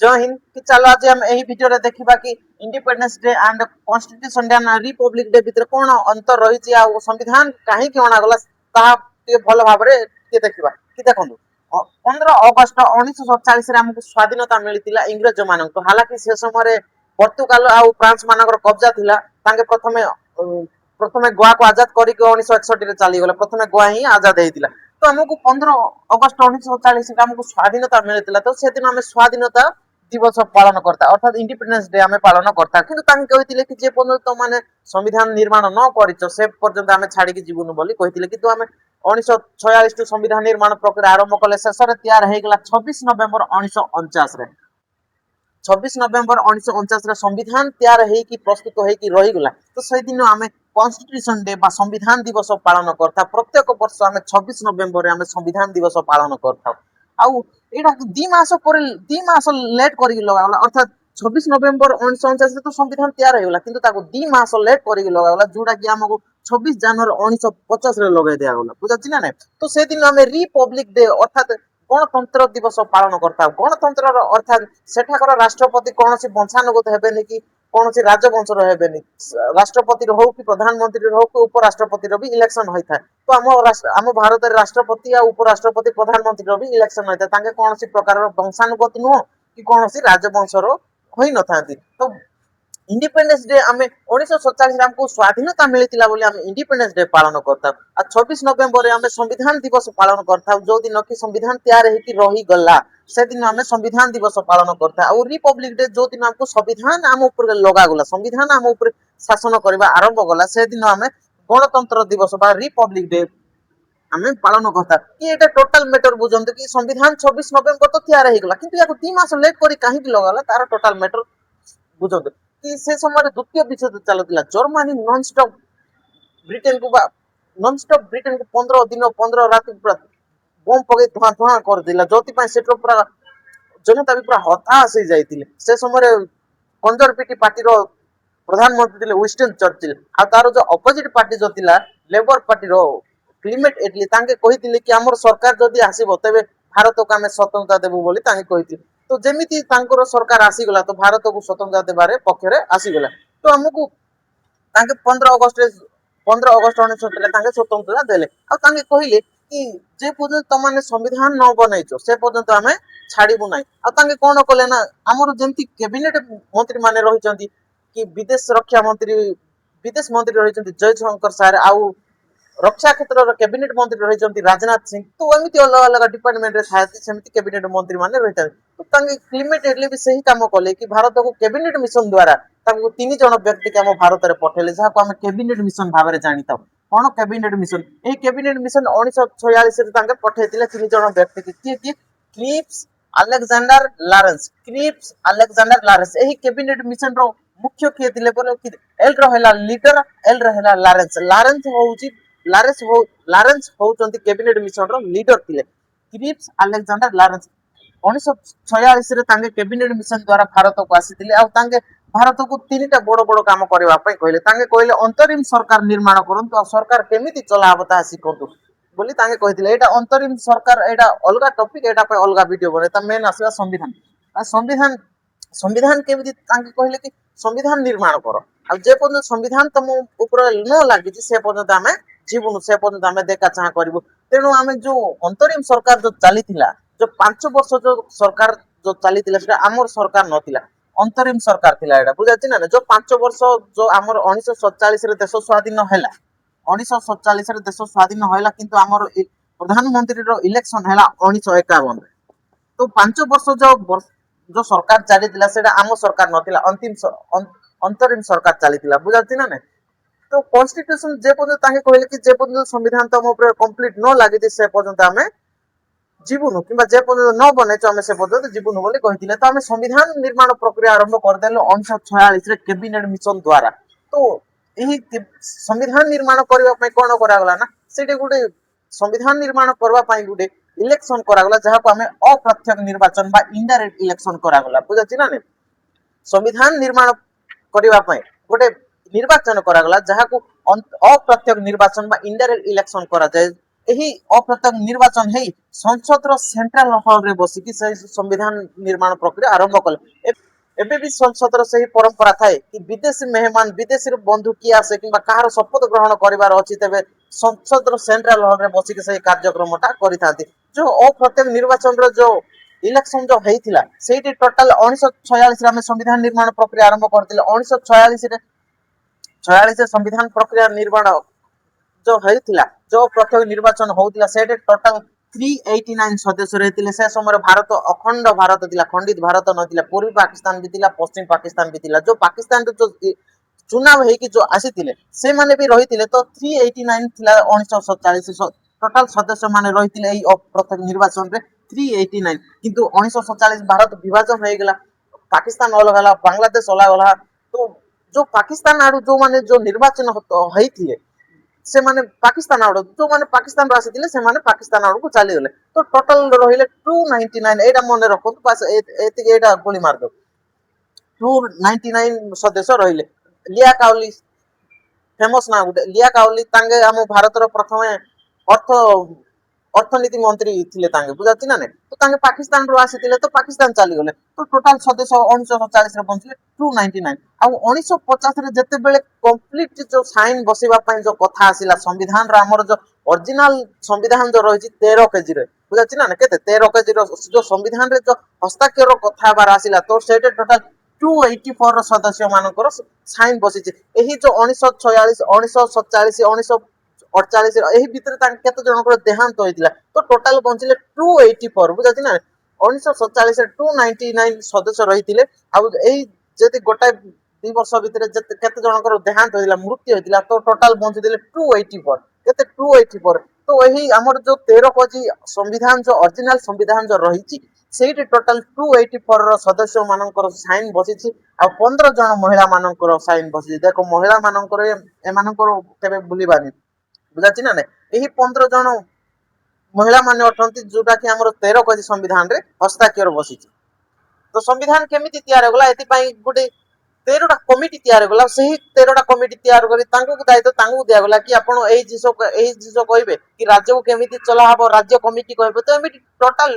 जय हिंद कि चलो आज हम यही वीडियो रे देखिबा कि independence day and constitution day and Republic day भितर कोन अंतर रही आ संविधान काहे कि अणा गला ता भल भाव रे देखिबा कि देखंतु 15 अगस्त 1947 रे हमको स्वाधीनता मिलितिला इंग्रज मानक हालांकि से समय पोर्तुगाल आ फ्रांस मानकर कब्जा थिला तांगे प्रथमे गोवा को आजाद करी 1961 रे चली गला प्रथमे गोवा ही आजाद हेतिला तो हमको 15 अगस्त 1947 रे हमको स्वाधीनता मिलितिला तो से दिन हम स्वाधीनता दिवस पालन करता अर्थात इंडिपेंडेंस डे आमे पालन करता किंतु तांके कहितिले कि जे पर्यंत माने संविधान निर्माण न करिचो से पर्यंत आमे छाडी कि जीवन बोली कहितिले किंतु आमे 1946 टू संविधान निर्माण प्रक्रिया आरंभ कले शेष रे तैयार हे गेला 26 नवेम्बर 1949 रे 26 नवेम्बर 1949 रे संविधान तैयार हे कि प्रस्तुत हे कि रही गला तो से दिन आमे कॉन्स्टिट्यूशन डे बा संविधान दिवस पालन करता प्रत्येक वर्ष आमे 26 नवेम्बर रे आमे संविधान दिवस पालन करता आउ एटा 2 मास पर 2 मास लेट करी लगावला अर्थात 26 नवेम्बर 1949 तो संविधान तैयार हेगला किंतु ताको 2 मास लेट करी लगावला जोटा कि हमको 26 जनवरी 1950 रे लगाय दिया गला बुझाछि ना नै तो से दिन हमें रिपब्लिक डे अर्थात गणतंत्र दिवस पालन करता गणतंत्र अर्थात सेठाकर राष्ट्रपति कोनोसी वंशानुगत हेबेनि कि कोनोसी राजवंश हेबेनि राष्ट्रपति हो कि प्रधानमंत्री हो कि उपराष्ट्रपति रो भी इलेक्शन होइथा तो आम भारत राष्ट्रपति आ उपराष्ट्रपति प्रधानमंत्री रो भी इलेक्शन होइथा तांगे कोनोसी प्रकार वंशानुगत नुह कि कोनोसी राजवंश रो होई नथांती तो इंडिपेंडेंस डे आमे 1947 रे हमको स्वाधीनता मिलितिला बोली आमे इंडिपेंडेंस डे पालन करता आ 26 नवेम्बर रे आमे संविधान दिवस पालन करता जो दिन कि संविधान तैयार हे कि रही गला से दिन आमे संविधान दिवस पालन करता और रिपब्लिक डे जो दिन हमको संविधान आम ऊपर लगा गला संविधान आम ऊपर शासन करबा आरंभ गला से दिन आमे गणतंत्र दिवस बा रिपब्लिक डे आमे पालन करता कि एटा टोटल मैटर बुझंतु कि संविधान 26 नवेम्बर तो तैयार हे गला किंतु याको 3 मास लेट करी काहे कि लगाला तार टोटल मैटर बुझंतु कि से समय द्वितीय विश्व चलुला जर्मनी नॉन स्टॉप ब्रिटेन को नॉन स्टॉप ब्रिटेन को 15 दिन 15 रात पूरा बम पगे धुआं धुआं कर दिला जोति पय सेटर पूरा जनता भी पूरा हताश हो जाइतिले से समय कंजरवेटिव पार्टी रो प्रधानमंत्री थिले विस्टन चर्चिल आ तारो जो अपोजिट पार्टी जो थिला लेबर पार्टी रो क्लीमेट एटली तांके कहितिले कि हमर सरकार जदी आसीबो तबे भारत को हमें स्वतंत्रता देबो बोली तांके कहितिले तो जेमिति तांकर सरकार आसी गला तो भारत को स्वतंत्रता देबारे पक्षरे आसी गला तो हमकु तांके 15 अगस्त 1970 तांके स्वतंत्रता देले आ तांके कहिले कि जे पर्यंत तमाने संविधान न बनैछो से पर्यंत हमें छाड़ीबु नै आ तांके कोन कले ना हमर जेंति कैबिनेट मंत्री माने रहिचंती कि विदेश मंत्री रहिचंती जयशंकर सर आउ रक्षा क्षेत्र कैबिनेट मंत्री रहिचंती राजनाथ सिंह तो एमिति अलग अलग डिपार्टमेंट रे थाती सेमिति कैबिनेट मंत्री माने रहिता तो तांगे क्लीमेट एटले भी सही काम कले कि भारत को कैबिनेट मिशन द्वारा तांको 3 जण व्यक्ति के हम भारत रे पठेले जहा को हम कैबिनेट मिशन भाबरे जानिता कोन कैबिनेट मिशन ए कैबिनेट मिशन 1946 रे तांगे पठेतिले 3 जण व्यक्ति कि क्रिप्स अलेक्जेंडर लारेंस एही कैबिनेट मिशन रो मुख्य किए दिले बोले कि एल रहेला लीडर एल रहेला लारेंस होउचंती कैबिनेट मिशन रो लीडर थिले क्रिप्स अलेक्जेंडर लारेंस 1946 रे तांगे कैबिनेट मिशन द्वारा भारत को आसीतिले आ तांगे भारत को तीनटा बड़ बड़ काम करबा पई कहले तांगे कहले अंतरिम सरकार निर्माण करंतु आ सरकार केमिति चलाबता सिकंतु बोली तांगे कहितिले एटा अंतरिम सरकार एटा अलगा टॉपिक एटा पे अलगा वीडियो बने त मेन आसीला संविधान आ संविधान केमिति तांगे कहले कि संविधान निर्माण करो आ जे पर्यंत संविधान तम ऊपर न लागि से पर्यंत हमें जीवन से पर्यंत हमें देखा चाह करबो तेनु हमें जो अंतरिम सरकार जो चलीथिला जो 5 वर्ष जो सरकार जो चलीथिला सेटा हमर सरकार नथिला अंतरिम सरकार थिला एटा बुझाछि ना जो 5 वर्ष जो हमर 1947 रे देश स्वाधीन हैला 1947 रे देश स्वाधीन हैला किंतु हमर प्रधानमंत्री रो इलेक्शन हैला 1951 तो 5 वर्ष जो सरकार चली थिला सेटा आम सरकार नथिला अंतरिम सरकार चली थिला बुझाछि ना तो कॉन्स्टिट्यूशन जे पर्यंत ताके कहले कि जे पर्यंत संविधान तम ऊपर कंप्लीट न लागि से पर्यंत हमें जीवन किबा जे पर्यंत न बने तो हमें से पर्यंत जीवन बोली कहिथिले तो हमें संविधान निर्माण प्रक्रिया आरंभ कर देलो 1946 रे कैबिनेट मिशन द्वारा तो एही संविधान निर्माण करबा पय कोन करा गला ना सेटे गुडे संविधान निर्माण करबा पय गुडे इलेक्शन करा गला जहा को हमें अप्रत्यक्ष निर्वाचन बा इनडायरेक्ट इलेक्शन करा गला बुझाछि ना संविधान निर्माण करबा पय गुडे निर्वाचन करा गला जहा को अप्रत्यक्ष निर्वाचन बा इनडायरेक्ट इलेक्शन करा जाय ଏହି ଅପ୍ରତ୍ୟକ୍ଷ ନିର୍ବାଚନ ହେଇ ସଂସଦର ସେଣ୍ଟ୍ରାଲ ହଲରେ ବସିକି ସେହି ସମ୍ବିଧାନ ନିର୍ମାଣ ପ୍ରକ୍ରିୟା ଆରମ୍ଭ କଲେ। ଏବେ ବି ସଂସଦର ସେହି ପରମ୍ପରା ଥାଏ କି ବିଦେଶୀ ମେହମାନ ବିଦେଶୀର ବନ୍ଧୁ କିଏ ଆସେ କିମ୍ବା କାହାର ଶପଥ ଗ୍ରହଣ କରିବାର ଅଛି ତେବେ ସଂସଦର ସେଣ୍ଟ୍ରାଲ ହଲରେ ବସିକି ସେହି କାର୍ଯ୍ୟକ୍ରମଟା କରିଥାନ୍ତି। ଯୋଉ ଅପ୍ରତ୍ୟକ୍ଷ ନିର୍ବାଚନର ଯୋଉ ଇଲେକ୍ସନ ଯୋଉ ହେଇଥିଲା ସେଇଠି ଟୋଟାଲ 1946ରେ ଆମେ ସମ୍ବିଧାନ ନିର୍ମାଣ ପ୍ରକ୍ରିୟା ଆରମ୍ଭ କରିଥିଲେ। 1946ରେ ସମ୍ବିଧାନ ପ୍ରକ୍ରିୟା ନିର୍ମାଣ जो ହେଇଥିଲା जो ପ୍ରତ୍ୟକ୍ଷ ନିର୍ବାଚନ ହଉଥିଲା ସେଇଠି ଟୋଟାଲ 389 ସଦସ୍ୟ ରହିଥିଲେ। ସେ ସମୟରେ ଭାରତ ଅଖଣ୍ଡ ଭାରତ ଥିଲା, ଖଣ୍ଡିତ ଭାରତ ନଥିଲା। ପୂର୍ବ ପାକିସ୍ତାନ ବି ଥିଲା, ପଶ୍ଚିମ ପାକିସ୍ତାନ ବି ଥିଲା। ଯୋଉ ପାକିସ୍ତାନରୁ ଯୋଉ ଚୁନାव ହେଇକି ଯୋଉ ଆସିଥିଲେ ସେମାନେ ବି ରହିଥିଲେ। ତ 389 ଥିଲା 1947 ଟୋଟାଲ ସଦସ୍ୟ ମାନେ ରହିଥିଲେ ଏଇ ପ୍ରତ୍ୟକ୍ଷ ନିର୍ବାଚନରେ 389। କିନ୍ତୁ 1947 ଭାରତ ବିଭାଜନ ହେଇଗଲା, ପାକିସ୍ତାନ ଅଲଗା ହେଲା, ବାଂଲାଦେଶ ଅଲଗା ହେଲା। ତ ଯୋଉ ପାକିସ୍ତାନ ଆଡୁ ଯୋଉମାନେ ଯୋଉ ନିର୍ବାଚନ ହେଇଥିଲେ ସେମାନେ ପାକିସ୍ତାନ ଆଡୁ ଯୋଉମାନେ ପାକିସ୍ତାନରୁ ଆସିଥିଲେ ସେମାନେ ପାକିସ୍ତାନ ଆଡକୁ ଚାଲିଗଲେ। ତ ଟୋଟାଲ ରହିଲେ 299। ଏଇଟା ମନେ ରଖନ୍ତୁ ବାସ୍, ଏତିକି ଏଇଟା ଗୁଳି ମାରିଦବ। 299 ସଦସ୍ୟ ରହିଲେ। ଲିଆ କାଉଲି ଫେମସ ନା ଗୋଟେ, ଲିଆ କାଉଲି ତାଙ୍କେ ଆମ ଭାରତର ପ୍ରଥମେ ଅର୍ଥ ଅର୍ଥନୀତି ମନ୍ତ୍ରୀ ଥିଲେ ତାଙ୍କେ, ବୁଝାଛି ନା ନାଇଁ। ତ ତାଙ୍କେ ପାକିସ୍ତାନରୁ ଆସିଥିଲେ ତ ପାକିସ୍ତାନ ଚାଲିଗଲେ। ତ ଟୋଟାଲ ସଦସ୍ୟ 1947ରେ ବଞ୍ଚିଲେ 299। ଆଉ 1950ରେ ଯେତେବେଳେ କମ୍ପ୍ଲିଟ ଯୋଉ ସାଇନ ବସିବା ପାଇଁ ଯୋଉ କଥା ଆସିଲା ସମ୍ବିଧାନର, ଆମର ଯୋଉ ଅରିଜିନାଲ ସମ୍ବିଧାନ ଯୋଉ ରହିଛି 13 କେଜିରେ, ବୁଝାଛି ନା କେତେ 13 କେଜିର ଯୋଉ ସମ୍ବିଧାନରେ ଯୋଉ ହସ୍ତାକ୍ଷର କଥା ହେବାର ଆସିଲା ତ ସେଇଟା ଟୋଟାଲ 284 ସଦସ୍ୟ ମାନଙ୍କର ସାଇନ ବସିଛି। ଏହି ଯୋଉ 1946 1947 1948 ଏହି ଭିତରେ ତାଙ୍କ କେତେ ଜଣଙ୍କର ଦେହାନ୍ତ ହେଇଥିଲା। ତ ଟୋଟାଲ ବଞ୍ଚିଲେ 284, ବୁଝାଛି ନା। 1947ରେ 299 ସଦସ୍ୟ ରହିଥିଲେ। ଆଉ ଏଇ ଯଦି ଗୋଟାଏ 2 ବର୍ଷ ଭିତରେ କେତେ ଜଣଙ୍କର ଦେହାନ୍ତ ହେଇଥିଲା, ମୃତ୍ୟୁ ହେଇଥିଲା, ତ ଟୋଟାଲ ବଞ୍ଚିଥିଲେ 284। କେତେ 284। ତ ଏହି ଆମର ଯୋଉ 13 କେଜି ସମ୍ବିଧାନ ଯୋଉ ଅରିଜିନାଲ ସମ୍ବିଧାନ ଯୋଉ ରହିଛି ସେଇଠି ଟୋଟାଲ 284 ର ସଦସ୍ୟ ମାନଙ୍କର ସାଇନ ବସିଛି। ଆଉ 15 ଜଣ ମହିଳା ମାନଙ୍କର ସାଇନ ବସିଛି। ଦେଖ ମହିଳା ମାନଙ୍କର ଏମାନଙ୍କର କେବେ ଭୁଲିବାନି, ବୁଝାଛି ନା ନାଇଁ। ଏହି 15 ଜଣ ମହିଳା ମାନେ ଅଟନ୍ତି ଯୋଉଟା କି ଆମର 13 କେଜି ସମ୍ବିଧାନରେ ହସ୍ତାକ୍ଷର ବସିଛି। ତ ସମ୍ବିଧାନ କେମିତି ତିଆରି ହେଇଗଲା ଏଥିପାଇଁ ଗୋଟେ 13ଟା କମିଟି ତିଆରି କଲା। ସେହି 13ଟା କମିଟି ତିଆରି କରି ତାଙ୍କୁ ଦାୟିତ୍ୱ ତାଙ୍କୁ ଦିଆଗଲା କି ଆପଣ ଏଇ ଜିନିଷ କହିବେ କି ରାଜ୍ୟକୁ କେମିତି ଚଲା ହବ, ରାଜ୍ୟ କମିଟି କହିବେ। ତ ଏମିତି ଟୋଟାଲ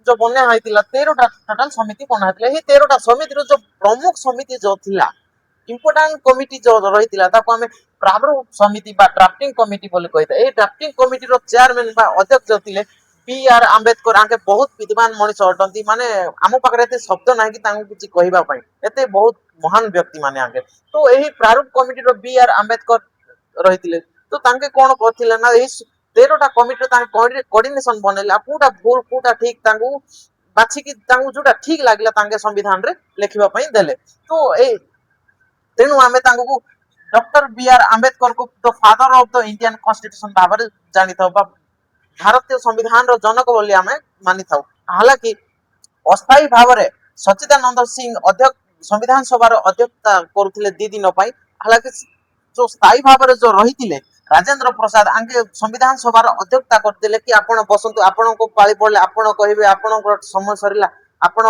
ଯୋଉ ବନା ହେଇଥିଲା 13ଟା ଟୋଟାଲ ସମିତି ବନା ହେଇଥିଲା। ଏହି 13ଟା ସମିତିର ଯୋଉ ପ୍ରମୁଖ ସମିତି ଯୋଉ ଥିଲା, ଇମ୍ପୋର୍ଟାଣ୍ଟ କମିଟି ଯୋଉ ରହିଥିଲା ତାକୁ ଆମେ ପ୍ରାରୁପ ସମିତି ବା ଡ୍ରାଫ୍ଟିଂ କମିଟି ବୋଲି କହିଥାଏ। ଏହି ଡ୍ରାଫ୍ଟିଂ କମିଟିର ଚେୟାରମ୍ୟାନ ବା ଅଧ୍ୟକ୍ଷ ଥିଲେ B.R. ଆମ୍ବେଦକର। ଆଙ୍କେ ବହୁତ ବିଦ୍ୱାନ ମଣିଷ ଅଟନ୍ତି, ମାନେ ଆମ ପାଖରେ ଏତେ ଶବ୍ଦ ନାହିଁ କି ତାଙ୍କୁ କିଛି କହିବା ପାଇଁ, ଏତେ ବହୁତ ମହାନ ବ୍ୟକ୍ତି ମାନେ ଆଙ୍କେ। ତ ଏହି ପ୍ରାରୁପ କମିଟିର B.R. ଆମ୍ବେଦକର ରହିଥିଲେ। ତ ତାଙ୍କେ କଣ କରିଥିଲେ ନା ଏଇ 13ଟା କମିଟିରେ ତାଙ୍କେ କୋଅର୍ଡିନେସନ ବନେଇଲେ। ଆଉ କୋଉଟା ଭୁଲ କୋଉଟା ଠିକ ତାଙ୍କୁ ବାଛିକି ତାଙ୍କୁ ଯୋଉଟା ଠିକ ଲାଗିଲା ତାଙ୍କେ ସମ୍ବିଧାନରେ ଲେଖିବା ପାଇଁ ଦେଲେ। ତ ଏଇ ତେଣୁ ଆମେ ତାଙ୍କୁ ଡକ୍ଟର B.R. ଆମ୍ବେଦକରକୁ the father of the Indian constitution ଭାବରେ ଜାଣିଥାଉ ବା ଭାରତୀୟ ସମ୍ବିଧାନର ଜନକ ବୋଲି ଆମେ ମାନିଥାଉ। ହାଲାକି ଅସ୍ଥାୟୀ ଭାବରେ ସଚିଦାନନ୍ଦ ସିଂ ସମ୍ବିଧାନ ସଭାର ଅଧ୍ୟକ୍ଷତା କରୁଥିଲେ 2 ଦିନ ପାଇଁ। ହାଲାକି ଯୋଉ ସ୍ଥାୟୀ ଭାବରେ ଯୋଉ ରହିଥିଲେ ରାଜେନ୍ଦ୍ର ପ୍ରସାଦ ଆଙ୍କେ ସମ୍ବିଧାନ ସଭାର ଅଧ୍ୟକ୍ଷତା କରିଥିଲେ କି ଆପଣ ବସନ୍ତୁ, ଆପଣଙ୍କୁ ପାଳି ପଡିଲେ ଆପଣ କହିବେ, ଆପଣଙ୍କର ସମୟ ସରିଲା ଆପଣ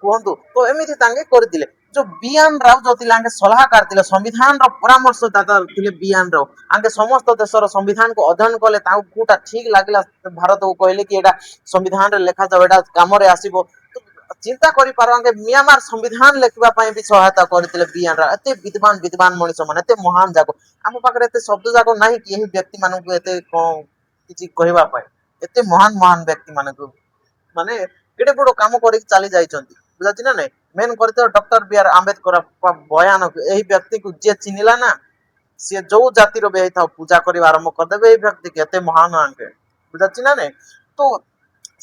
କୁହନ୍ତୁ। ତ ଏମିତି ତାଙ୍କେ କରିଥିଲେ। ଯୋଉ B.N. ରାଓ ଯୋଉ ଥିଲେ ଆଙ୍କେ ସଲାହକାର ଥିଲେ, ସମ୍ବିଧାନର ପରାମର୍ଶଦାତା ଥିଲେ B.N. ରାଓ। ଆଙ୍କେ ସମସ୍ତ ଦେଶର ସମ୍ବିଧାନକୁ ଅଧ୍ୟୟନ କଲେ, ତାଙ୍କୁ କୋଉଟା ଠିକ ଲାଗିଲା ଭାରତକୁ କହିଲେ କି ଏଇଟା ସମ୍ବିଧାନରେ ଲେଖାଯାଉ, ଏଇଟା କାମରେ ଆସିବ। ଚିନ୍ତା କରିପାର ଆଙ୍କେ ମିଆଁମାର ସମ୍ବିଧାନ ଲେଖିବା ପାଇଁ ବି ସହାୟତା କରିଥିଲେ B.N. ରାଓ। ଏତେ ବିଦ୍ୱାନ ମଣିଷ ମାନେ, ଏତେ ମହାନ ଯାକ। ଆମ ପାଖରେ ଏତେ ଶବ୍ଦ ଯାକ ନାହିଁ କି ଏହି ବ୍ୟକ୍ତି ମାନଙ୍କୁ ଏତେ କିଛି କହିବା ପାଇଁ। ଏତେ ମହାନ ବ୍ୟକ୍ତି ମାନଙ୍କୁ ମାନେ କେଡେ ବଡ କାମ କରିକି ଚାଲି ଯାଇଛନ୍ତି, ବୁଝାଛି ନା ନାଇଁ। ମେନ୍ କରିଥିବ ଡକ୍ଟର B.R. ଆମ୍ବେଦକର ଭୟାନକ। ଏହି ବ୍ୟକ୍ତିକୁ ଯିଏ ଚିହ୍ନିଲା ନା ସିଏ ଯୋଉ ଜାତିର ବି ହେଇଥାଉ ପୂଜା କରିବା ଆରମ୍ଭ କରିଦେବେ ଏଇ ବ୍ୟକ୍ତି କେତେ ମହାନ ଆଙ୍କେ, ବୁଝାଛି ନା ନାଇଁ। ତ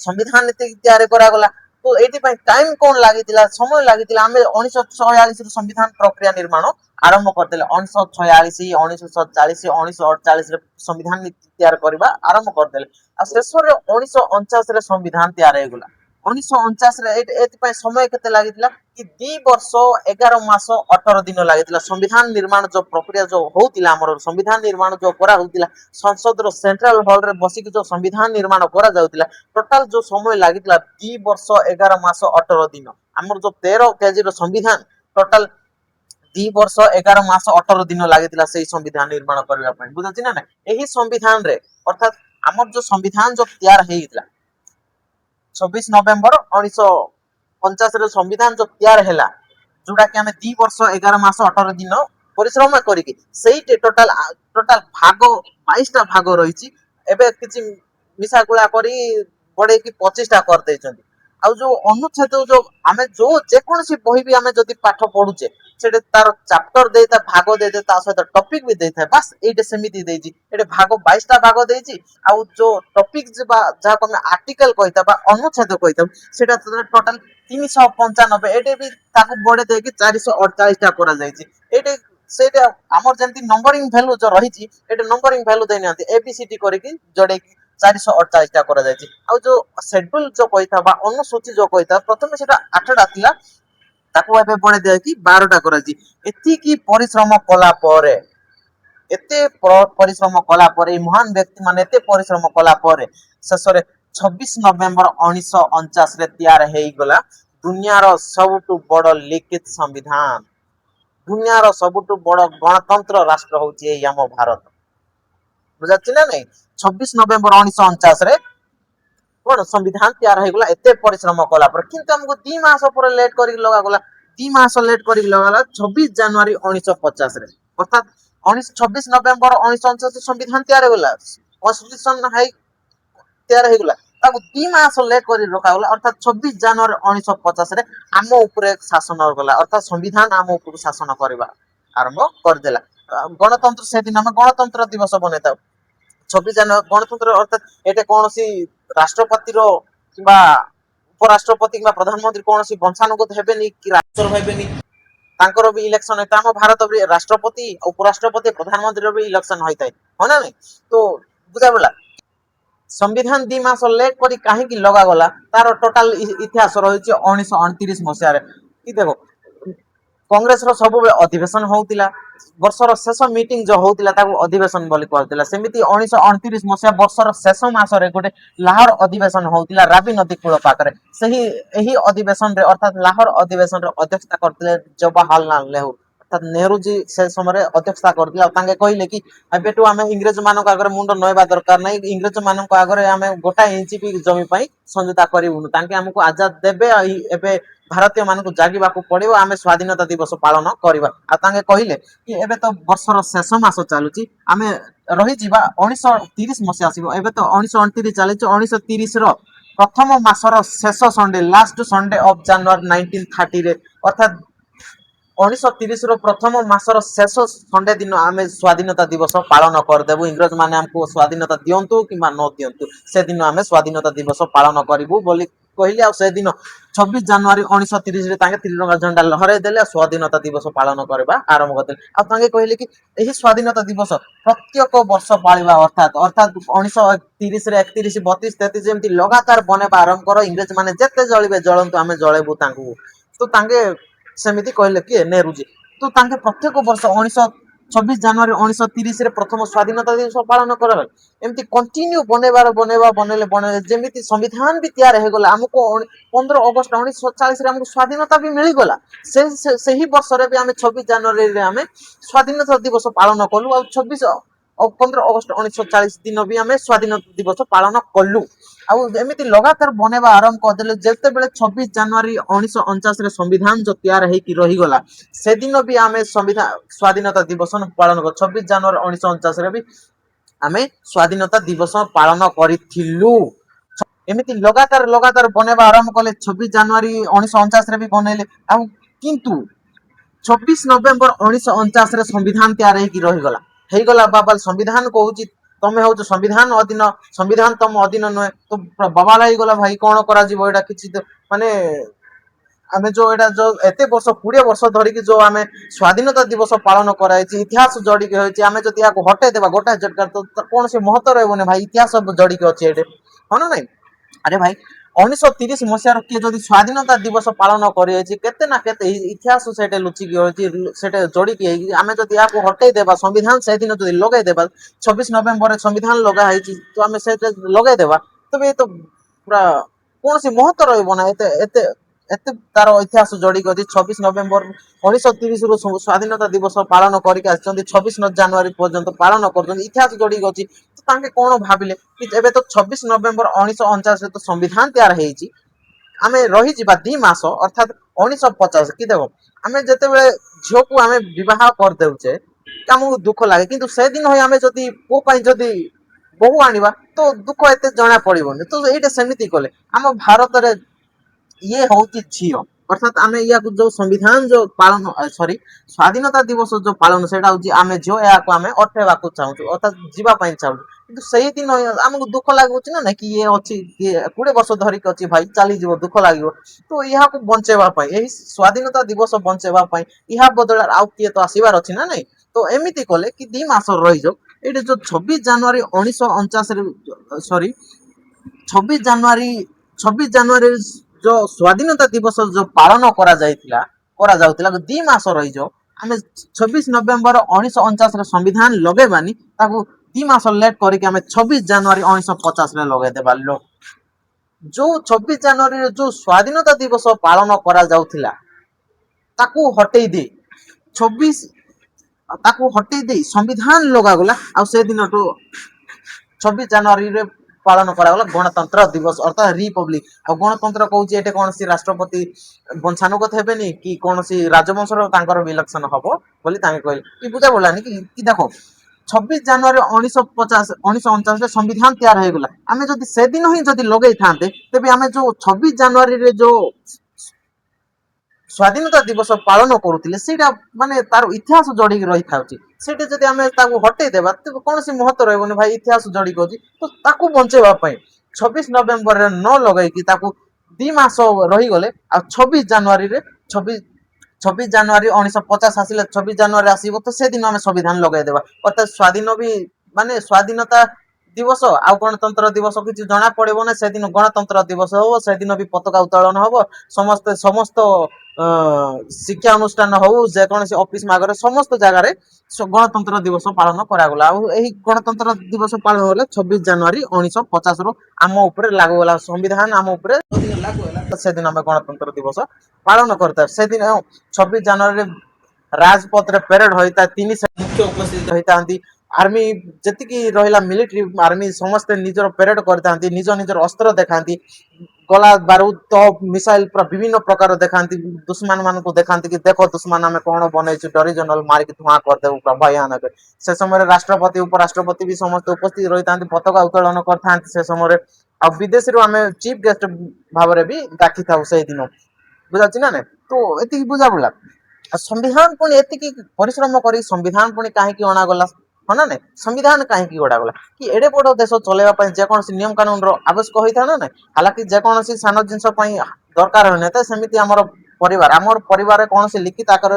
ସମ୍ବିଧାନ ନୀତି ତିଆରି କରାଗଲା। ତ ଏଇଥିପାଇଁ ଟାଇମ କଣ ଲାଗିଥିଲା, ସମୟ ଲାଗିଥିଲା। ଆମେ 1946ରୁ ସମ୍ବିଧାନ ପ୍ରକ୍ରିୟା ନିର୍ମାଣ ଆରମ୍ଭ କରିଦେଲେ। 1946 1947 1948ରେ ସମ୍ବିଧାନ ନୀତି ତିଆରି କରିବା ଆରମ୍ଭ କରିଦେଲେ। ଆଉ ଶେଷରେ 1949ରେ ସମ୍ବିଧାନ ତିଆରି ହେଇଗଲା। 1949ରେ ଏଥିପାଇଁ ସମୟ କେତେ ଲାଗିଥିଲା କି 2 ବର୍ଷ 11 ମାସ 18 ଦିନ ଲାଗିଥିଲା। ସମ୍ବିଧାନ ନିର୍ମାଣ ଯୋଉ ପ୍ରକ୍ରିୟା ଯୋଉ ହଉଥିଲା, ଆମର ସମ୍ବିଧାନ ନିର୍ମାଣ ଯୋଉ କରାହଉଥିଲା ସଂସଦର ସେଣ୍ଟ୍ରାଲ ହଲରେ ବସିକି ଯୋଉ ସମ୍ବିଧାନ ନିର୍ମାଣ କରାଯାଉଥିଲା, ଟୋଟାଲ ଯୋଉ ସମୟ ଲାଗିଥିଲା 2 ବର୍ଷ 11 ମାସ 18 ଦିନ। ଆମର ଯୋଉ 13 କେଜିର ସମ୍ବିଧାନ ଟୋଟାଲ 2 ବର୍ଷ 11 ମାସ 18 ଦିନ ଲାଗିଥିଲା ସେଇ ସମ୍ବିଧାନ ନିର୍ମାଣ କରିବା ପାଇଁ, ବୁଝୁଛି ନା ନାଇଁ। ଏହି ସମ୍ବିଧାନରେ ଅର୍ଥାତ ଆମର ଯୋଉ ସମ୍ବିଧାନ ଯୋଉ ତିଆରି ହେଇଥିଲା 26 ନଭେମ୍ବର 1949 ରେ ସମ୍ବିଧାନ ଯୋଉ ତିଆରି ହେଲା, ଯୋଉଟା କି ଆମେ 2 ବର୍ଷ 11 ମାସ 18 ଦିନ ପରିଶ୍ରମ କରିକି ସେଇଠି ଟୋଟାଲ ଭାଗ 22ଟା ଭାଗ ରହିଛି। ଏବେ କିଛି ମିଶାଗୁଳା କରି ବଢେଇକି 25ଟା କରିଦେଇଛନ୍ତି। ଆଉ ଯୋଉ ଅନୁଚ୍ଛେଦ ଯୋଉ ଆମେ ଯୋଉ ଯେକୌଣସି ବହି ବି ଆମେ ଯଦି ପାଠ ପଢୁଛେ ସେଠି ତାର ଚାପ୍ଟର ଦେଇଥାଏ, ଭାଗ ଦେଇଥାଏ, ତା ସହିତ ଟପିକ ବି ଦେଇଥାଏ। ବାସ୍ ଏଇଟା ସେମିତି ଦେଇଛି, ଏଠି ଭାଗ 22ଟା ଭାଗ ଦେଇଛି। ଆଉ ଯୋଉ ଟପିକ ବା ଯାହାକୁ ଆମେ ଆର୍ଟିକଲ କହିଥାଉ ବା ଅନୁଚ୍ଛେଦ କହିଥାଉ ସେଇଟା ଟୋଟାଲ 395, ଏଠି ବି ତାକୁ ବଢେଇ ଦେଇକି 448ଟା କରାଯାଇଛି। ଏଇଠି ସେଇଟା ଆମର ଯେମିତି ନମ୍ବରିଂ ଭ୍ୟାଲୁ ଯୋଉ ରହିଛି, ଏଠି ନମ୍ବରିଂ ଭ୍ୟାଲୁ ଦେଇନାହାନ୍ତି, ABCD କରିକି ଯୋଡେଇକି 448ଟା କରାଯାଇଛି। ଆଉ ଯୋଉ ସେଡ୍ୟୁଲ ଯୋଉ କହିଥାଉ ବା ଅନୁସୂଚୀ ଯୋଉ କହିଥାଉ, ପ୍ରଥମେ ସେଟା 8ଟା ଥିଲା, ତାକୁ ଏବେ ବଢେଇ ଦେଇକି 12ଟା କରାଯାଇଛି। ଏତିକି ପରିଶ୍ରମ କଲା ପରେ, ଏତେ ପରିଶ୍ରମ କଲା ପରେ, ଏଇ ମହାନ ବ୍ୟକ୍ତି ମାନେ ଏତେ ପରିଶ୍ରମ କଲା ପରେ ଶେଷରେ 26 ନଭେମ୍ବର 1949 ରେ ତିଆରି ହେଇଗଲା ଦୁନିଆର ସବୁଠୁ ବଡ ଲିଖିତ ସମ୍ବିଧାନ। ଦୁନିଆର ସବୁଠୁ ବଡ ଗଣତନ୍ତ୍ର ରାଷ୍ଟ୍ର ହଉଛି ଏଇ ଆମ ଭାରତ। ବୁଝାଉଛି ନା ନାଇଁ? 26 ନଭେମ୍ବର 1949 ରେ କଣ ସମ୍ବିଧାନ ତିଆରି ହେଇଗଲା ଏତେ ପରିଶ୍ରମ କଲା ପରେ। କିନ୍ତୁ ଆମକୁ 2 ମାସ ପରେ ଲେଟ୍ କରିକି ଲଗାଗଲା। 2 ମାସ ଲେଟ୍ କରିକି ଲଗାଗଲା 26 ଜାନୁଆରୀ 1950 ରେ। ଅର୍ଥାତ 26 ନଭେମ୍ବର 1949 ସମ୍ବିଧାନ ତିଆରି ହେଇଗଲା, କନଷ୍ଟିଟ୍ୟୁସନ ତିଆରି ହେଇଗଲା, ତାକୁ 2 ମାସ ଲେଟ୍ କରି ରଖାଗଲା। ଅର୍ଥାତ 26 ଜାନୁଆରୀ 1950 ରେ ଆମ ଉପରେ ଶାସନ ଗଲା, ଅର୍ଥାତ ସମ୍ବିଧାନ ଆମ ଉପରକୁ ଶାସନ କରିବା ଆରମ୍ଭ କରିଦେଲା। ଗଣତନ୍ତ୍ର ସେଦିନ ଆମେ ଗଣତନ୍ତ୍ର ଦିବସ ବନେଇଥାଉ 26 ଜାନୁଆରୀ। ଗଣତନ୍ତ୍ର ଅର୍ଥାତ ଏଠି କୌଣସି ରାଷ୍ଟ୍ରପତିର କିମ୍ବା ଉପରାଷ୍ଟ୍ରପତି କିମ୍ବା ପ୍ରଧାନମନ୍ତ୍ରୀ କୌଣସି ବଂଶାନୁଗତ ହେବେନି କି ରାଷ୍ଟ୍ର ହେବେନି, ତାଙ୍କର ବି ଇଲେକ୍ସନ ହେଇଥାଏ। ଆମ ଭାରତ ବି ରାଷ୍ଟ୍ରପତି, ଉପରାଷ୍ଟ୍ରପତି, ପ୍ରଧାନମନ୍ତ୍ରୀର ବି ଇଲେକ୍ସନ ହୋଇଥାଏ, ହଁ ନା ନାଇଁ? ତ ବୁଝାଗଲା ସମ୍ବିଧାନ 2 ମାସ ଲେଟ୍ କରି କାହିଁକି ଲଗାଗଲା, ତାର ଟୋଟାଲ ଇତିହାସ ରହିଛି 1929 ମସିହାରେ। କି ଦେଖ, କଂଗ୍ରେସର ସବୁବେଳେ ଅଧିବେଶନ ହଉଥିଲା, ବର୍ଷର ଶେଷ ମିଟିଂ ଯୋଉ ହଉଥିଲା ତାକୁ ଅଧିବେଶନ ବୋଲି କୁହାଯାଉଥିଲା। ସେମିତି 1929 ମସିହା ବର୍ଷର ଶେଷ ମାସରେ ଗୋଟେ ଲାହୋର ଅଧିବେଶନ ହଉଥିଲା ରାବି ନଦୀ କୂଳ ପାଖରେ। ଏହି ଅଧିବେଶନରେ ଅର୍ଥାତ ଲାହୋର ଅଧିବେଶନରେ ଅଧ୍ୟକ୍ଷତା କରିଥିଲେ ଜବାହରଲାଲ ନେହେରୁ। ଅର୍ଥାତ ନେହେରୁଜୀ ସେ ସମୟରେ ଅଧ୍ୟକ୍ଷତା କରିଥିଲେ। ଆଉ ତାଙ୍କେ କହିଲେ କି ଏବେଠୁ ଆମେ ଇଂରେଜ ମାନଙ୍କ ଆଗରେ ମୁଣ୍ଡ ନଇବା ଦରକାର ନାହିଁ, ଇଂରେଜ ମାନଙ୍କ ଆଗରେ ଆମେ ଗୋଟାଏ ଇଞ୍ଚ ବି ଜମି ପାଇଁ ସମଝୋତା କରିବୁନୁ। ତାଙ୍କେ ଆମକୁ ଆଜାଦ ଦେବେ, ଆଉ ଏବେ ଭାରତୀୟ ମାନଙ୍କୁ ଜାଗିବାକୁ ପଡିବ, ଆମେ ସ୍ଵାଧୀନତା ଦିବସ ପାଳନ କରିବା। ଆଉ ତାଙ୍କେ କହିଲେ କି ଏବେ ତ ବର୍ଷର ଶେଷ ମାସ ଚାଲୁଛି, ଆମେ ରହିଯିବା 1930 ମସିହା ଆସିବ। ଏବେ ତ 1929 ଚାଲିଛି, 1930 ର ପ୍ରଥମ ମାସର ଶେଷ ସଣ୍ଡେ, ଲାଷ୍ଟ ସଣ୍ଡେ ଅଫ ଜାନୁଆରୀ 1930 ରେ, ଅର୍ଥାତ 1930 ର ପ୍ରଥମ ମାସର ଶେଷ ସଣ୍ଡେ ଦିନ ଆମେ ସ୍ଵାଧୀନତା ଦିବସ ପାଳନ କରିଦେବୁ। ଇଂରେଜ ମାନେ ଆମକୁ ସ୍ଵାଧୀନତା ଦିଅନ୍ତୁ କିମ୍ବା ନ ଦିଅନ୍ତୁ, ସେଦିନ ଆମେ ସ୍ଵାଧୀନତା ଦିବସ ପାଳନ କରିବୁ ବୋଲି କହିଲେ। ଆଉ ସେଦିନ 26 ଜାନୁଆରୀ 1930 ରେ ତାଙ୍କେ ତ୍ରିରଙ୍ଗା ଝଣ୍ଡା ଲହରାଇ ଦେଲେ, ଆଉ ସ୍ଵାଧୀନତା ଦିବସ ପାଳନ କରିବା ଆରମ୍ଭ କରିଦେଲେ। ଆଉ ତାଙ୍କେ କହିଲେ କି ଏହି ସ୍ଵାଧୀନତା ଦିବସ ପ୍ରତ୍ୟେକ ବର୍ଷ ପାଳିବା, ଅର୍ଥାତ 1930 ରେ 31, 32, 33 ଯେମିତି ଲଗାତାର ବନେଇବା ଆରମ୍ଭ କର, ଇଂରେଜ ମାନେ ଯେତେ ଜଳିବେ ଜଳନ୍ତୁ, ଆମେ ଜଳେଇବୁ ତାଙ୍କୁ। ତ ତାଙ୍କେ ସେମିତି କହିଲେ କିଏ, ନେହେରୁଜୀ। ତ ତାଙ୍କେ ପ୍ରତ୍ୟେକ ବର୍ଷ 26 ଜାନୁଆରୀ 1930 ରେ ପ୍ରଥମ ସ୍ଵାଧୀନତା ଦିବସ ପାଳନ କରାଗଲା। ଏମିତି କଣ୍ଟିନ୍ୟୁ ବନେଇଲେ ଯେମିତି ସମ୍ବିଧାନ ବି ତିଆରି ହେଇଗଲା। ଆମକୁ 15 ଅଗଷ୍ଟ 1947 ରେ ଆମକୁ ସ୍ଵାଧୀନତା ବି ମିଳିଗଲା। ସେହି ବର୍ଷରେ ବି ଆମେ 26 ଜାନୁଆରୀରେ ଆମେ ସ୍ଵାଧୀନତା ଦିବସ ପାଳନ କଲୁ। ଆଉ 15 ଅଗଷ୍ଟ 1940 ଦିନ ବି ଆମେ ସ୍ଵାଧୀନତା ଦିବସ ପାଳନ କଲୁ। ଆଉ ଏମିତି ଲଗାତାର ବନେଇବା ଆରମ୍ଭ କରିଦେଲେ। ଯେତେବେଳେ 26 ଜାନୁଆରୀ 1949 ରେ ସମ୍ବିଧାନ ଯୋଉ ତିଆରି ହେଇକି ରହିଗଲା, ସେଦିନ ବି ଆମେ ସ୍ଵାଧୀନତା ଦିବସ ପାଳନ କଲୁ। 26 ଜାନୁଆରୀ 1949 ରେ ବି ଆମେ ସ୍ଵାଧୀନତା ଦିବସ ପାଳନ କରିଥିଲୁ। ଏମିତି ଲଗାତାର ବନେଇବା ଆରମ୍ଭ କଲେ। 26 ଜାନୁଆରୀ 1949 ରେ ବି ବନେଇଲେ। ଆଉ କିନ୍ତୁ 26 ନଭେମ୍ବର 1949 ରେ ସମ୍ବିଧାନ ତିଆରି ହେଇକି ରହିଗଲା, ହେଇଗଲା ବାବା। ସମ୍ବିଧାନ କହୁଛି ତମେ ହଉଛ ସମ୍ବିଧାନ ଅଧୀନ, ସମ୍ବିଧାନ ତମ ଅଧୀନ ନୁହେଁ। ତ ବବାଲ ହେଇଗଲା ଭାଇ, କଣ କରାଯିବ ଏଇଟା? କିଛି ମାନେ ଆମେ ଯୋଉ ଏଇଟା ଯୋଉ ଏତେ ବର୍ଷ 20 ବର୍ଷ ଧରିକି ଯୋଉ ଆମେ ସ୍ଵାଧୀନତା ଦିବସ ପାଳନ କରାଯାଇଛି, ଇତିହାସ ଜଡିକି ରହିଛି, ଆମେ ଯଦି ଏହାକୁ ହଟେଇ ଦେବା ଗୋଟାଏ ଝଟକା, ତ କୌଣସି ମହତ୍ଵ ରହିବନି ଭାଇ। ଇତିହାସ ଜଡିକି ଅଛି ଏଠି, ହଁ ନା ନାଇଁ? ଆରେ ଭାଇ, 1930 ମସିହାର କିଏ ଯଦି ସ୍ଵାଧୀନତା ଦିବସ ପାଳନ କରିଯାଇଛି, କେତେ ନା କେତେ ଇତିହାସ ସେଟା ଲୁଚିକି ରହିଛି, ସେଟା ଯୋଡିକି ହେଇକି। ଆମେ ଯଦି ଏହାକୁ ହଟେଇ ଦେବା, ସମ୍ବିଧାନ ସେଦିନ ଯଦି ଲଗେଇଦେବା, 26 ନଭେମ୍ବରରେ ସମ୍ବିଧାନ ଲଗା ହେଇଛି, ତ ଆମେ ସେଇଟା ଲଗେଇଦେବା, ତେବେ ଏ ତ ପୁରା କୌଣସି ମହତ୍ଵ ରହିବ ନା। ଏତେ ଏତେ ଏତେ ତାର ଇତିହାସ ଜଡିକି ଅଛି। 26 ନଭେମ୍ବର 1930 ରୁ ସ୍ଵାଧୀନତା ଦିବସ ପାଳନ କରିକି ଆସିଛନ୍ତି, 26 ଜାନୁଆରୀ ପର୍ଯ୍ୟନ୍ତ ପାଳନ କରୁଛନ୍ତି, ଇତିହାସ ଜଡିକି ଅଛି। तांके कोन भाबिले कि एबे तो 26 नवेम्बर 1949 रे तो संविधान तैयार हेछि आमे रही जिबा 2 मास अर्थात 1950 कि देखो आमे जते बेले झियो को आमे विवाह कर देउचे कामु दुख लागे किंतु से दिन होय आमे जदी को पई जदी बहु आनिबा तो दुख एते जणा पड़िबोनी तो एटा सेमिति कोले हम भारत रे ये होची झियो अर्थात आमे या जो संविधान जो पालन सॉरी स्वाधीनता दिवस जो पालन सेटा होची आमे झियो या को आमे अठेबा को चाहू अर्थात जीवा पई चाहू किंतु सही दिन हमको दुख लागुची ना कि ये अछि ये 20 वर्ष धरि के अछि भाई चली जीवो दुख लागिवो तो इहा को बंचेबा पई एही स्वाधीनता दिवस बंचेबा पई इहा बदल आउ किए तो आसीबार अछि ना नहीं तो एमिति कोले कि 2 मास रहि जो एटे जो 26 जनवरी 1949 रे सॉरी 26 जनवरी जो स्वाधीनता दिवस जो पालन करा जाउतिला 2 मास रहि जो आमे 26 नवेम्बर 1949 रे संविधान लगेबानी ताकू 2 मास लेट करके आमे 26 जनवरी 1950 रे लगे देबा लो जो 26 जनवरी रे जो स्वाधीनता दिवस पालन करा जाउतिला ताकू हटेई दे 26 ताकू हटेई दे संविधान लगा गला आ से दिन तो 26 जनवरी रे पालन करा गला गणतंत्र दिवस अर्थात रिपब्लिक आ गणतंत्र कहूची एटे कोन सी राष्ट्रपति वंशानुगत हेबेनी कि कोन सी राजवंशर तांकर विलक्षण हबो बोली तांके कहले कि बुझा बोलानी कि देखो 26 जनवरी 1950 1949 रे संविधान तैयार हो गला आमे जदी से दिन ही जदी लगेई थांते तबे आमे जो 26 जनवरी रे जो स्वाधीनता दिवस पालन करूतिले सेटा माने तार इतिहास जोड़ी रही थाउची सेटे जदी आमे ताकू हटे देबा तो कोन सी महत्व रहबोनी भाई इतिहास जोड़ी कोची तो ताकू बंचेबा पई 26 नवेम्बर रे न लगई कि ताकू 2 मास रही गले आ 26 जनवरी रे 26 जनवरी 1950 आसिले 26 जनवरी आसीबो तो से दिन आमे संविधान लगाई देबा अर्थात स्वाधीन भी माने स्वाधीनता दिवस आ गणतंत्र दिवस किछि जणा पड़िबो ना से दिन गणतंत्र दिवस हो से दिन भी पताका उत्तोलन हो समस्त शिक्षा अनुष्ठान हो जे कोन से ऑफिस मागरे समस्त जगह रे गणतंत्र दिवस पालन करा गला आ एही गणतंत्र दिवस पालन होला 26 जनवरी 1950 रो आम ऊपर लागू होला संविधान आम ऊपर लागू होला से दिन हम गणतंत्र दिवस पालन करता से दिन 26 जनवरी राजपथ रे परेड होइता तीन मुख्य उपस्थित होइता आर्मी जति रहा मिलिट्री आर्मी समस्ते निजर परेड करता निज निजर अस्त्र देखा गला बारूद तो मिसाइल विभिन्न प्रकार देखा दुश्मन मान को देखा कि देख दुश्मन आम कौन बनई डरी जनरल मारिक धुआं करदेव भयानक से समय राष्ट्रपति उपराष्ट्रपति भी समस्त उपस्थित रही था पताका उत्तोलन कर समय आ विदेश रू आम चीफ गेस्ट भाव में भी डाकी था से दिन बुझा ना तो ये बुझा पड़ा संविधान पुणी एति परिश्रम कर संविधान पुणी कहीं अणागला हाँ ना नहीं संविधान कहीं गढ़ागला कि एडे बड़ देश चलैया जेकोसी नियम कानून आवश्यक होता ना नहीं हालांकि जेकोसी सान जिनस दरकार होना था सेमती आमर परिवार कौन से लिखित आकार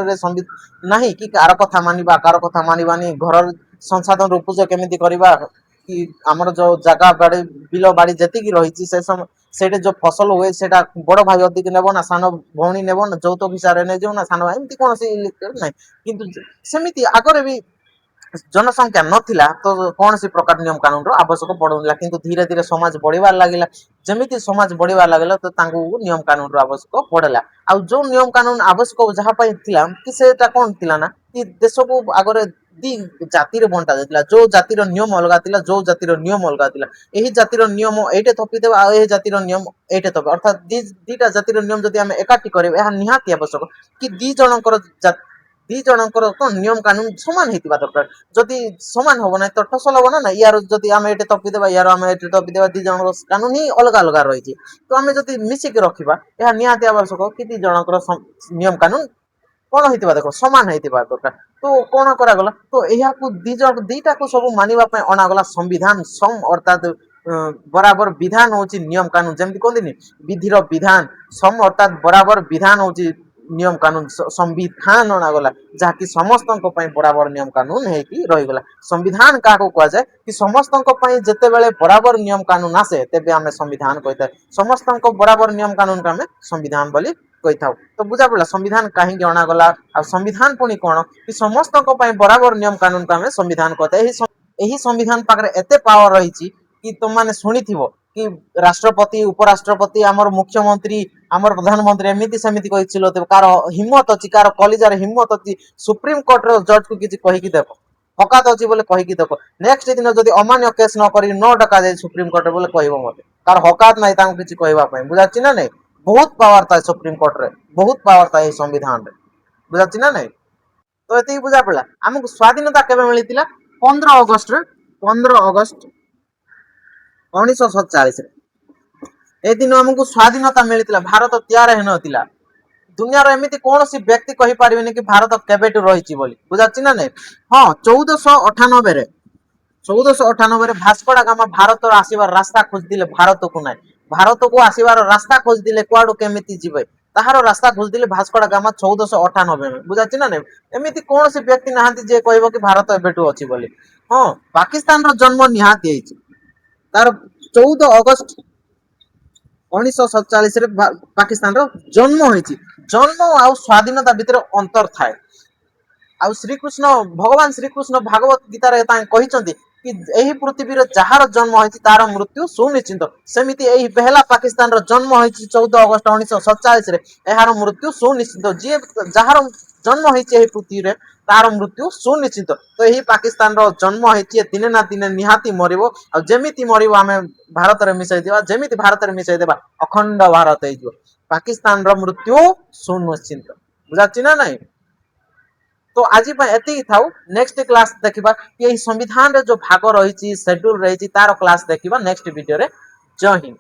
ना कि कार कथा मानिबा कार कथा मानिबानी घर संसाधन उपयोग केमिति करबा कि आमर जो जगह बाड़ी बिल बाड़ी जेतिकी रही से समय सेटे जो फसल हुए सेटा बड़ भाई अधिक नेब ना सान भौणी नेब ना যৌতুক हिसाब से नहीं ना सान भाई एमती कौन ना कि सेमती आगे भी जनसंख्या नथिला तो कौन सी प्रकार नियम कानून रो आवश्यक पड़ुला किंतु धीरे धीरे समाज बढ़िबार लागिला जमिति समाज बढ़िबार लागिला तो तांको नियम कानून रो आवश्यक पड़ला आ जो नियम कानून आवश्यक जहा पई थिला कि सेटा कोन थिला ना कि देश को आगरे दी जाति रे बंटा जातिला जो जाति रो नियम अलगा थिला जो जाति रो नियम अलगा थिला एही जाति रो नियम एटे थपि देबा आ एही जाति रो नियम एटे थपि अर्थात दीटा जाति रो नियम जदि हम एकाठी करबे एहा निहाती आवश्यक कि दी जनकर दी जनकर कोन नियम कानून समान हेतिबा दरकार जदि समान होबो ना तो ठसल होबो ना यार जदि हम एटे तपि देबा यार हम एटे तपि देबा दी जनकर कानून ही अलग अलग रही छी तो हम जदि मिसी के रखिबा एहा निहाती आवश्यक कि दी जनकर नियम कानून कोन हेतिबा देखो समान हेतिबा दरकार तो कोन करा गला तो एहा को दीटा को सब मानिबा पय अना गला संविधान सम अर्थात बराबर विधान होची नियम कानून जेमति कोदिनी विधिर विधान सम अर्थात बराबर विधान होची नियम कानून संविधान अणागला जहाँकि समस्त बराबर नियम कानून है कि रही गला संविधान क्या कह जाए कि समस्त जिते बड़े बराबर नियम कानून आसे तेबे आमे संविधान कही समस्त बराबर नियम कानून को आमे संविधान बोली कही था तो बुझा पड़ा संविधान कहीं अणागला आ संविधान पुणी कौन कि समस्त बराबर नियम कानून को आमे संविधान कहते संविधान पाखे एत पावर रही कि तुम मैंने शुणी कि राष्ट्रपति उपराष्ट्रपति आमर मुख्यमंत्री आमर प्रधानमंत्री एमती सेमती कार हिम्मत अच्छी कार कलिजार हिम्मत अच्छी सुप्रीम कोर्ट रो जज को किसी कहीकि देख ହକାତ ଅଛି ବୋଲି କହିକି ଦେଖ ନେକ୍ସଟ ଦିନ ଯଦି ଅମାନ୍ୟ କେସ୍ ନ କରିକି ନ ଡକା ଯାଏ ସୁପ୍ରିମ କୋର୍ଟରେ ବୋଲେ କହିବ ମତେ ତାର ହକାତ ନାହିଁ ତାଙ୍କୁ କିଛି କହିବା ପାଇଁ ବୁଝାଛି ନା ନାଇଁ ବହୁତ ପାୱାର ଥାଏ ସୁପ୍ରିମ କୋର୍ଟରେ ବହୁତ ପାୱାର ଥାଏ ଏଇ ସମ୍ବିଧାନରେ ବୁଝାଛି ନା ନାଇଁ ତ ଏତିକି ବୁଝା ପଡିଲା ଆମକୁ ସ୍ୱାଧୀନତା କେବେ ମିଳିଥିଲା 15 ଅଗଷ୍ଟରେ 15 ଅଗଷ୍ଟ 1947ରେ ଏ ଦିନ ଆମକୁ ସ୍ୱାଧୀନତା ମିଳିଥିଲା ଭାରତ ତିଆର ହେଇନଥିଲା ଦୁନିଆର ଏମିତି କୌଣସି ବ୍ୟକ୍ତି କହିପାରିବେନି କି ଭାରତ କେବେଠୁ ରହିଛି ବୋଲି ବୁଝାଛି ନା ନାଇଁ ହଁ 1498ରେ ଭାସ୍କୋଡା ଗାମା ଭାରତର ଆସିବାର ରାସ୍ତା ଖୋଜିଥିଲେ ଭାରତକୁ ନାହିଁ ଭାରତକୁ ଆସିବାର ରାସ୍ତା ଖୋଜିଥିଲେ କୁଆଡୁ କେମିତି ଯିବେ ତାହାର ରାସ୍ତା ଖୋଜିଥିଲେ ଭାସ୍କୋଡା ଗାମା 1498 ବୁଝାଛି ନା ନାଇଁ ଏମିତି କୌଣସି ବ୍ୟକ୍ତି ନାହାନ୍ତି ଯିଏ କହିବ କି ଭାରତ ଏବେଠୁ ଅଛି ବୋଲି ହଁ ପାକିସ୍ତାନର ଜନ୍ମ ନିହାତି ହେଇଛି ତାର 14 ଅଗଷ୍ଟ 1947ରେ ପାକିସ୍ତାନର ଜନ୍ମ ହେଇଛି ଜନ୍ମ ଆଉ ସ୍ୱାଧୀନତା ଭିତରେ ଅନ୍ତର ଥାଏ ଆଉ ଶ୍ରୀକୃଷ୍ଣ ଭଗବାନ ଶ୍ରୀକୃଷ୍ଣ ଭାଗବତ ଗୀତାରେ ତାଙ୍କ କହିଛନ୍ତି କି ଏହି ପୃଥିବୀରେ ଯାହାର ଜନ୍ମ ହେଇଛି ତାର ମୃତ୍ୟୁ ସୁନିଶ୍ଚିତ ସେମିତି ଏହି ବେହେଲା ପାକିସ୍ତାନର ଜନ୍ମ ହେଇଛି 14 ଅଗଷ୍ଟ 1947ରେ ଏହାର ମୃତ୍ୟୁ ସୁନିଶ୍ଚିତ ଯିଏ ଯାହାର ଜନ୍ମ ହେଇଛି ଏହି ପୃଥିବୀରେ ତାର ମୃତ୍ୟୁ ସୁନିଶ୍ଚିତ ତ ଏହି ପାକିସ୍ତାନର ଜନ୍ମ ହେଇଛି ଦିନେ ନା ଦିନେ ନିହାତି ମରିବ ଆଉ ଯେମିତି ମରିବ ଆମେ ଭାରତରେ ମିଶାଇ ଦେବା ଯେମିତି ଭାରତରେ ମିଶାଇ ଦେବା ଅଖଣ୍ଡ ଭାରତ ହେଇଯିବ ପାକିସ୍ତାନର ମୃତ୍ୟୁ ସୁନିଶ୍ଚିତ ବୁଝାଛି ନା ନାଇଁ तो आज एति थाउ नेक्स्ट क्लास देखा कि संविधान रे जो भाग रही शेड्यूल रही तार क्लास देखा नेक्स्ट वीडियो रे जय हिंद।